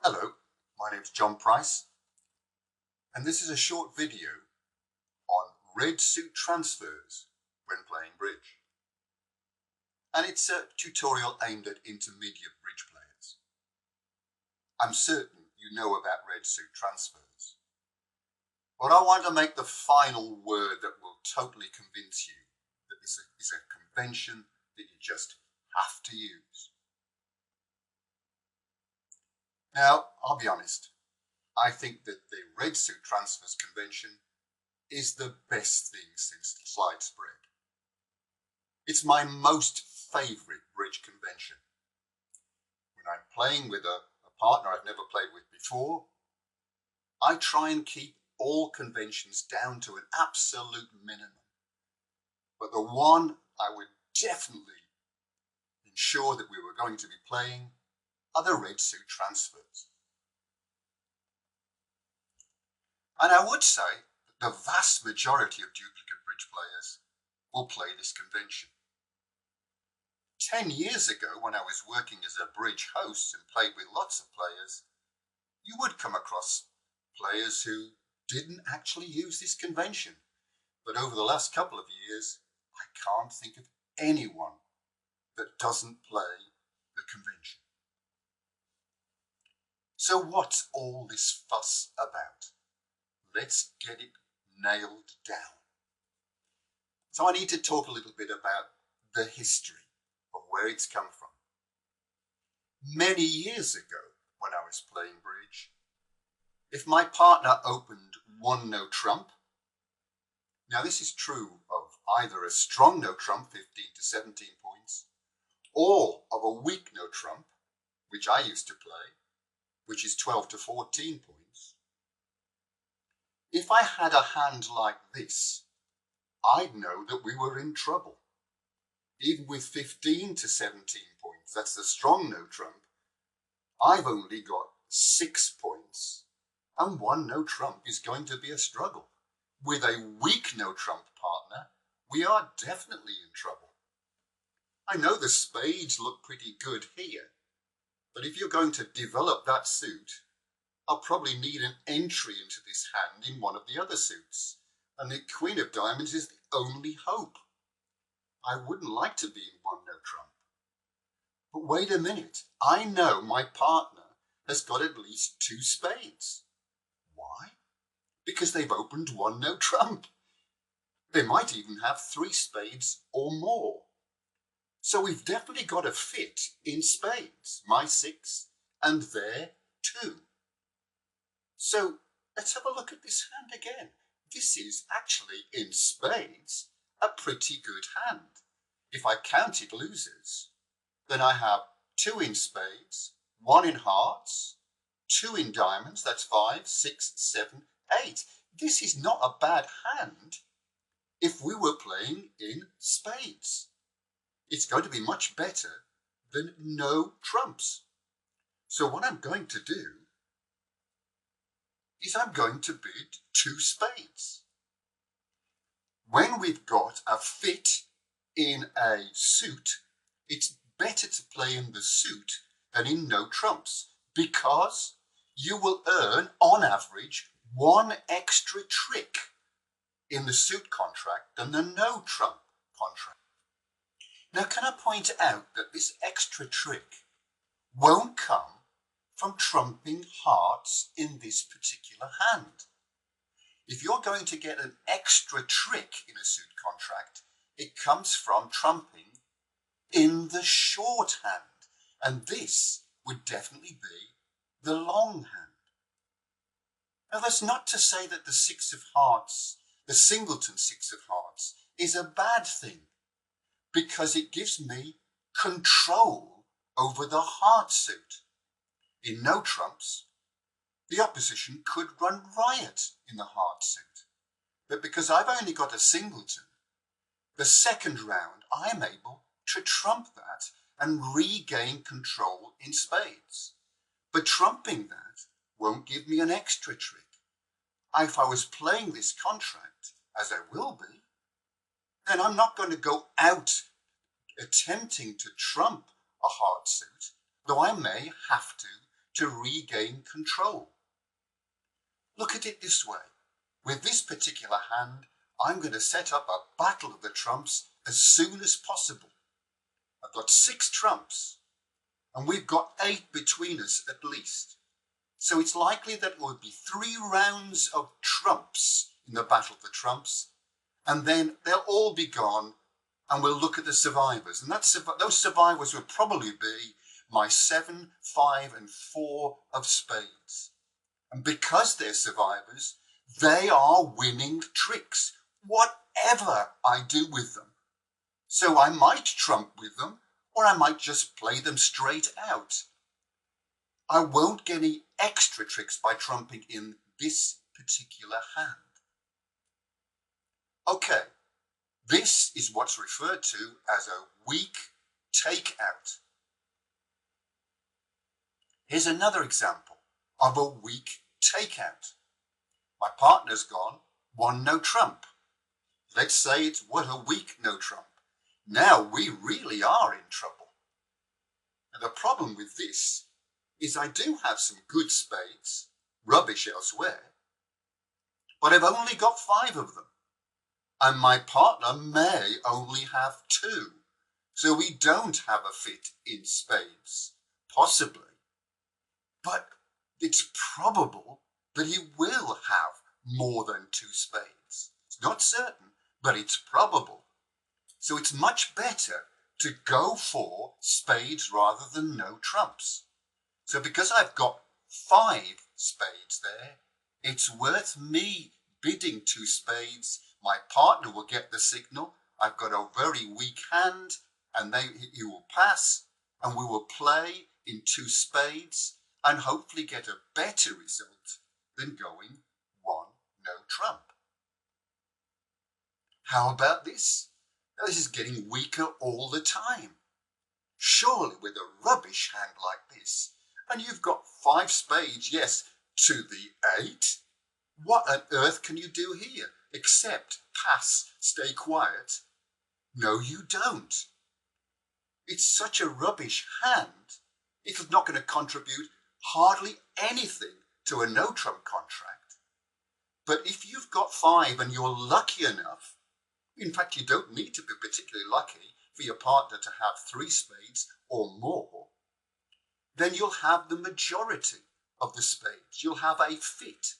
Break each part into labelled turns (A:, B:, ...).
A: Hello, my name's John Price, and this is a short video on red suit transfers when playing bridge. And it's a tutorial aimed at intermediate bridge players. I'm certain you know about red suit transfers, but I want to make the final word that will totally convince you that this is a convention that you just have to use. Now, I'll be honest, I think that the red suit transfers convention is the best thing since slide spread. It's my most favourite bridge convention. When I'm playing with a partner I've never played with before, I try and keep all conventions down to an absolute minimum. But the one I would definitely ensure that we were going to be playing are the red suit transfers. And I would say that the vast majority of duplicate bridge players will play this convention. 10 years ago, when I was working as a bridge host and played with lots of players, you would come across players who didn't actually use this convention. But over the last couple of years, I can't think of anyone that doesn't play the convention. So what's all this fuss about? Let's get it nailed down. So I need to talk a little bit about the history of where it's come from. Many years ago, when I was playing bridge, if my partner opened one no trump, now this is true of either a strong no trump, 15 to 17 points, or of a weak no trump, which I used to play, which is 12 to 14 points. If I had a hand like this, I'd know that we were in trouble. Even with 15 to 17 points, that's the strong no trump, I've only got 6 points, and one no trump is going to be a struggle. With a weak no trump partner, we are definitely in trouble. I know the spades look pretty good here, but if you're going to develop that suit, I'll probably need an entry into this hand in one of the other suits, and the Queen of Diamonds is the only hope. I wouldn't like to be in one no trump. But wait a minute, I know my partner has got at least 2 spades. Why? Because they've opened one no trump. They might even have 3 spades or more. So we've definitely got a fit in spades, my 6 and their 2. So let's have a look at this hand again. This is actually in spades a pretty good hand. If I counted losers, then I have 2 in spades, 1 in hearts, 2 in diamonds, that's 5, 6, 7, 8. This is not a bad hand if we were playing in spades. It's going to be much better than no trumps. So what I'm going to do is I'm going to bid 2 spades. When we've got a fit in a suit, it's better to play in the suit than in no trumps, because you will earn, on average, 1 extra trick in the suit contract than the no trump contract. Now, can I point out that this extra trick won't come from trumping hearts in this particular hand? If you're going to get an extra trick in a suit contract, it comes from trumping in the short hand, and this would definitely be the long hand. Now, that's not to say that the 6 of hearts, the singleton 6 of hearts, is a bad thing, because it gives me control over the heart suit. In no trumps, the opposition could run riot in the heart suit. But because I've only got a singleton, the second round I'm able to trump that and regain control in spades. But trumping that won't give me an extra trick. If I was playing this contract, as I will be, then I'm not going to go out attempting to trump a heart suit, though I may have to to regain control. Look at it this way. With this particular hand, I'm going to set up a battle of the trumps as soon as possible. I've got 6 trumps, and we've got 8 between us at least. So it's likely that it will be 3 rounds of trumps in the battle of the trumps, and then they'll all be gone, and we'll look at the survivors. And those survivors will probably be my 7, 5, and 4 of spades. And because they're survivors, they are winning tricks, whatever I do with them. So I might trump with them, or I might just play them straight out. I won't get any extra tricks by trumping in this particular hand. Okay, this is what's referred to as a weak takeout. Here's another example of a weak takeout. My partner's gone, 1 no trump. Let's say it's what a weak no trump. Now we really are in trouble. And the problem with this is I do have some good spades, rubbish elsewhere, but I've only got 5 of them. And my partner may only have 2. So we don't have a fit in spades, possibly. But it's probable that he will have more than 2 spades. It's not certain, but it's probable. So it's much better to go for spades rather than no trumps. So because I've got 5 spades there, it's worth me bidding 2 spades. My partner will get the signal. I've got a very weak hand, and he will pass, and we will play in 2 spades and hopefully get a better result than going 1 no trump. How about this? Now, this is getting weaker all the time. Surely with a rubbish hand like this, and you've got 5 spades, yes, to the 8, what on earth can you do here except pass, stay quiet? No, you don't. It's such a rubbish hand, it's not going to contribute hardly anything to a no trump contract. But if you've got 5 and you're lucky enough, in fact you don't need to be particularly lucky for your partner to have 3 spades or more, then you'll have the majority of the spades. You'll have a fit.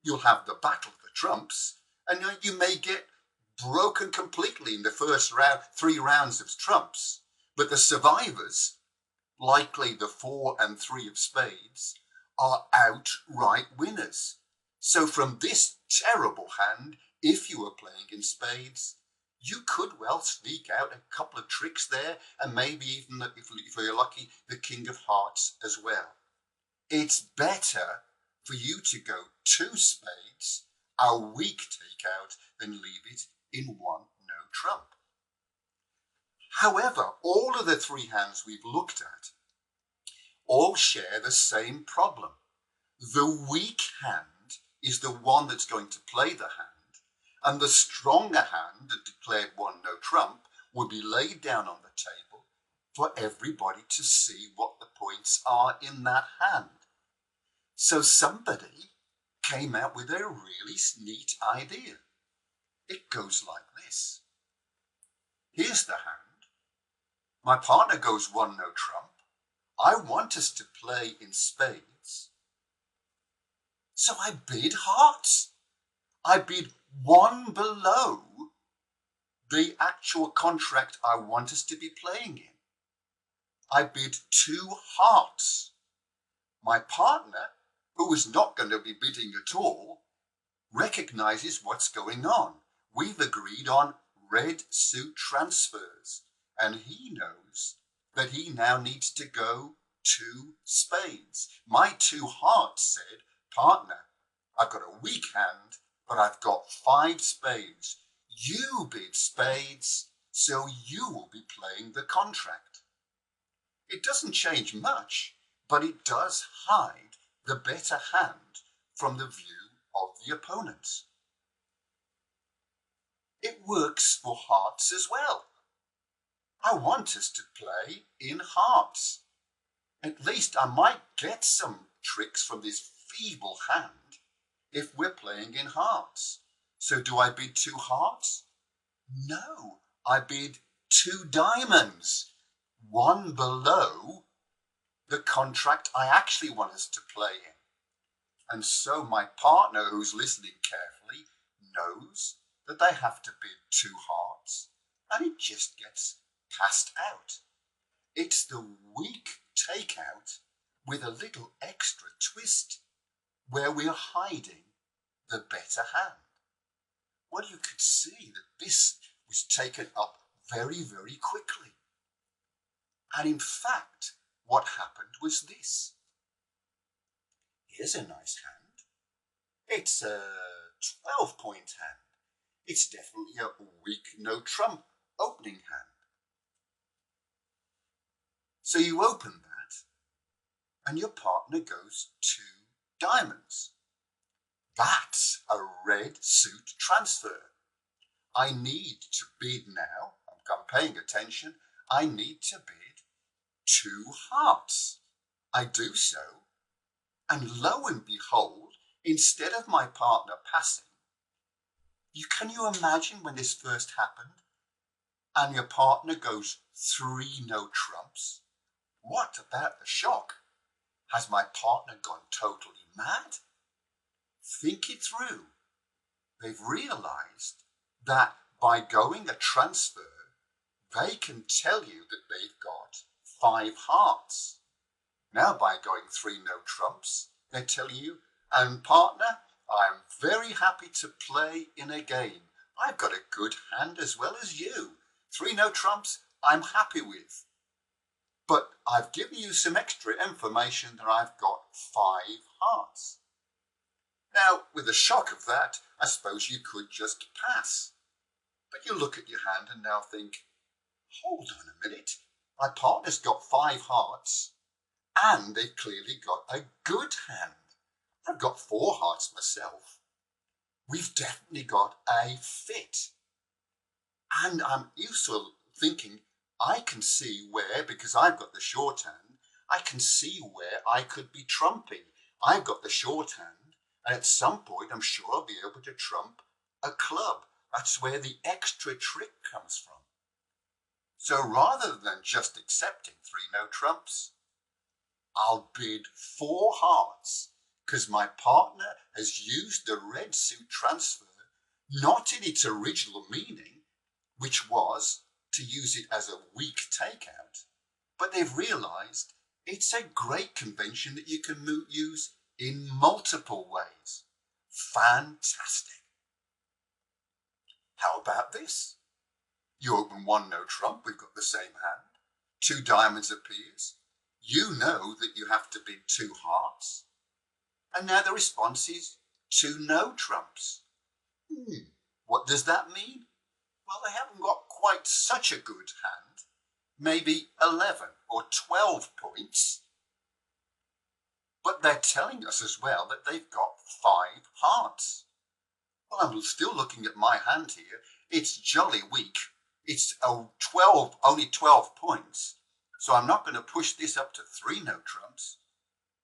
A: You'll have the battle of the trumps, and you may get broken completely in the first 3 rounds of trumps. But the survivors, likely the 4 and 3 of spades, are outright winners. So from this terrible hand, if you were playing in spades, you could well sneak out a couple of tricks there, and maybe even, if you're lucky, the king of hearts as well. It's better for you to go 2 spades, a weak takeout, than leave it in 1 no trump. However, all of the 3 hands we've looked at all share the same problem. The weak hand is the one that's going to play the hand, and the stronger hand that declared 1 no trump will be laid down on the table for everybody to see what the points are in that hand. So somebody came out with a really neat idea. It goes like this. Here's the hand. My partner goes 1 no trump. I want us to play in spades. So I bid hearts. I bid 1 below the actual contract I want us to be playing in. I bid 2 hearts. My partner, who is not going to be bidding at all, recognizes what's going on. We've agreed on red suit transfers, and he knows that he now needs to go 2 spades. My 2 hearts said, partner, I've got a weak hand, but I've got 5 spades. You bid spades, so you will be playing the contract. It doesn't change much, but it does hide the better hand from the view of the opponent. It works for hearts as well. I want us to play in hearts. At least I might get some tricks from this feeble hand if we're playing in hearts. So do I bid 2 hearts? No, I bid 2 diamonds, one below the contract I actually want us to play in. And so my partner, who's listening carefully, knows that they have to bid 2 hearts, and it just gets passed out. It's the weak takeout with a little extra twist where we're hiding the better hand. Well, you could see that this was taken up very, very quickly. And in fact, what happened was this. Here's a nice hand. It's a 12-point hand. It's definitely a weak no trump opening hand. So you open that and your partner goes 2 diamonds. That's a red suit transfer. I need to bid now. I'm paying attention. I need to bid 2 hearts. I do so, and lo and behold, instead of my partner passing, can you imagine when this first happened and your partner goes 3 no trumps? What about the shock? Has my partner gone totally mad? Think it through. They've realized that by going a transfer, they can tell you that they've got 5 hearts. Now by going 3 no trumps, they tell you, and partner, I'm very happy to play in a game. I've got a good hand as well as you. 3 no trumps, I'm happy with. But I've given you some extra information that I've got 5 hearts. Now, with the shock of that, I suppose you could just pass. But you look at your hand and now think, hold on a minute, my partner's got 5 hearts and they've clearly got a good hand. I've got 4 hearts myself. We've definitely got a fit. And I'm also thinking, I can see where, because I've got the short hand, I can see where I could be trumping. I've got the short hand, and at some point I'm sure I'll be able to trump a club. That's where the extra trick comes from. So rather than just accepting 3 no trumps, I'll bid 4 hearts, because my partner has used the red suit transfer not in its original meaning, which was to use it as a weak takeout, but they've realized it's a great convention that you can use in multiple ways. Fantastic. How about this? You open 1 no trump, we've got the same hand. 2 diamonds appears. You know that you have to bid 2 hearts. And now the response is 2 no trumps. What does that mean? Well, they haven't got quite such a good hand. Maybe 11 or 12 points. But they're telling us as well that they've got 5 hearts. Well, I'm still looking at my hand here. It's jolly weak. It's only 12 points. So I'm not going to push this up to 3 no trumps.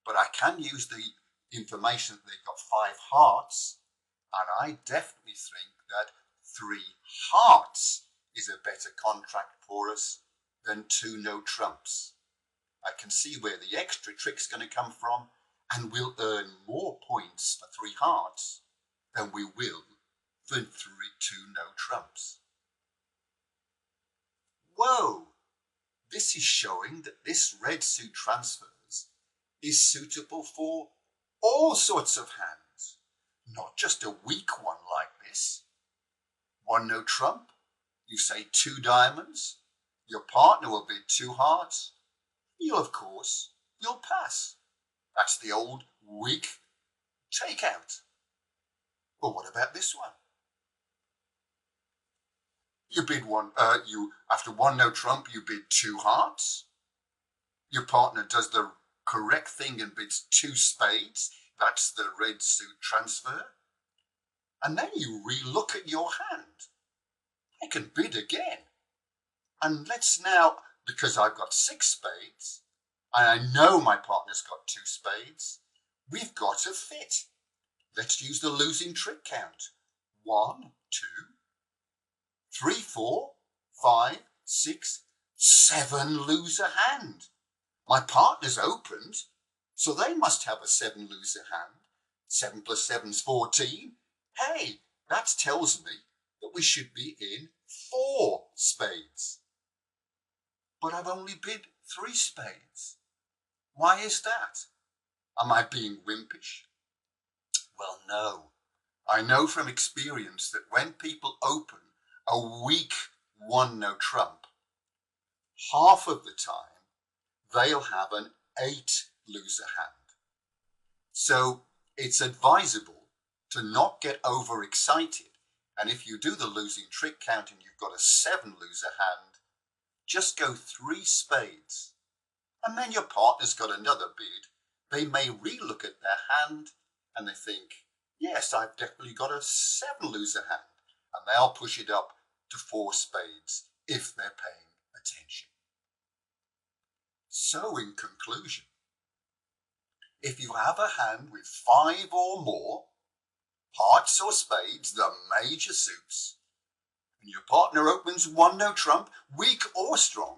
A: But I can use the information that they've got 5 hearts. And I definitely think that 3 hearts is a better contract for us than 2 no trumps. I can see where the extra trick's going to come from, and we'll earn more points for 3 hearts than we will for 2 no trumps. Whoa! This is showing that this red suit transfers is suitable for all sorts of hands, not just a weak one like this. 1 no trump, you say 2 diamonds, your partner will bid 2 hearts, you'll pass. That's the old weak takeout. But what about this one? You bid after 1 no trump, you bid 2 hearts. Your partner does the correct thing and bids 2 spades. That's the red suit transfer. And then you re-look at your hand. I can bid again. And let's now, because I've got 6 spades, and I know my partner's got 2 spades, we've got a fit. Let's use the losing trick count. 1, 2, 3, 4, 5, 6, 7 loser hand. My partner's opened, so they must have a 7 loser hand. 7 plus 7's 14. Hey, that tells me that we should be in 4 spades. But I've only bid 3 spades. Why is that? Am I being wimpish? Well, no. I know from experience that when people open a weak 1-no trump, half of the time they'll have an 8 loser hand. So it's advisable to not get overexcited, and if you do the losing trick count and you've got a 7 loser hand, just go 3 spades, and then your partner's got another bid. They may re-look at their hand and they think, yes, I've definitely got a 7 loser hand, and they'll push it up to 4 spades if they're paying attention. So in conclusion, if you have a hand with 5 or more, hearts or spades, the major suits, and your partner opens 1-no trump, weak or strong,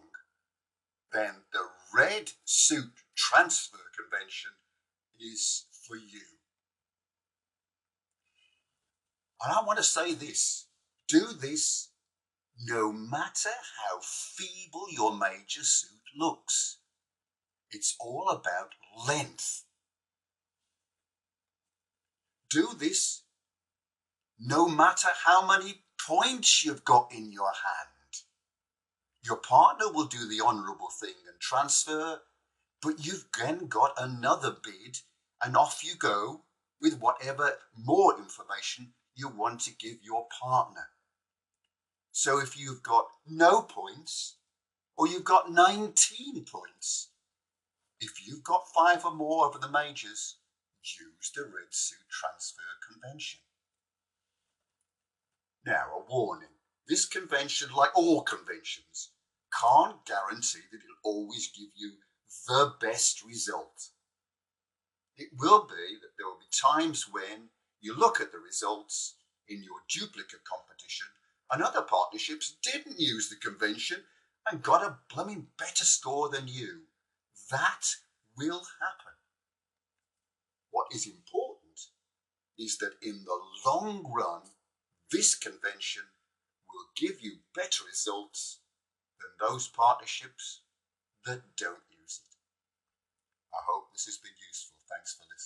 A: then the red suit transfer convention is for you. And I want to say this, do this no matter how feeble your major suit looks. It's all about length. Do this no matter how many points you've got in your hand. Your partner will do the honourable thing and transfer, but you've then got another bid, and off you go with whatever more information you want to give your partner. So if you've got no points, or you've got 19 points, if you've got 5 or more over the majors, use the red suit transfer convention. Now, a warning. This convention, like all conventions, can't guarantee that it'll always give you the best result. It will be that there will be times when you look at the results in your duplicate competition and other partnerships didn't use the convention and got a blooming better score than you. That will happen. What is important is that in the long run, this convention will give you better results than those partnerships that don't use it. I hope this has been useful. Thanks for listening.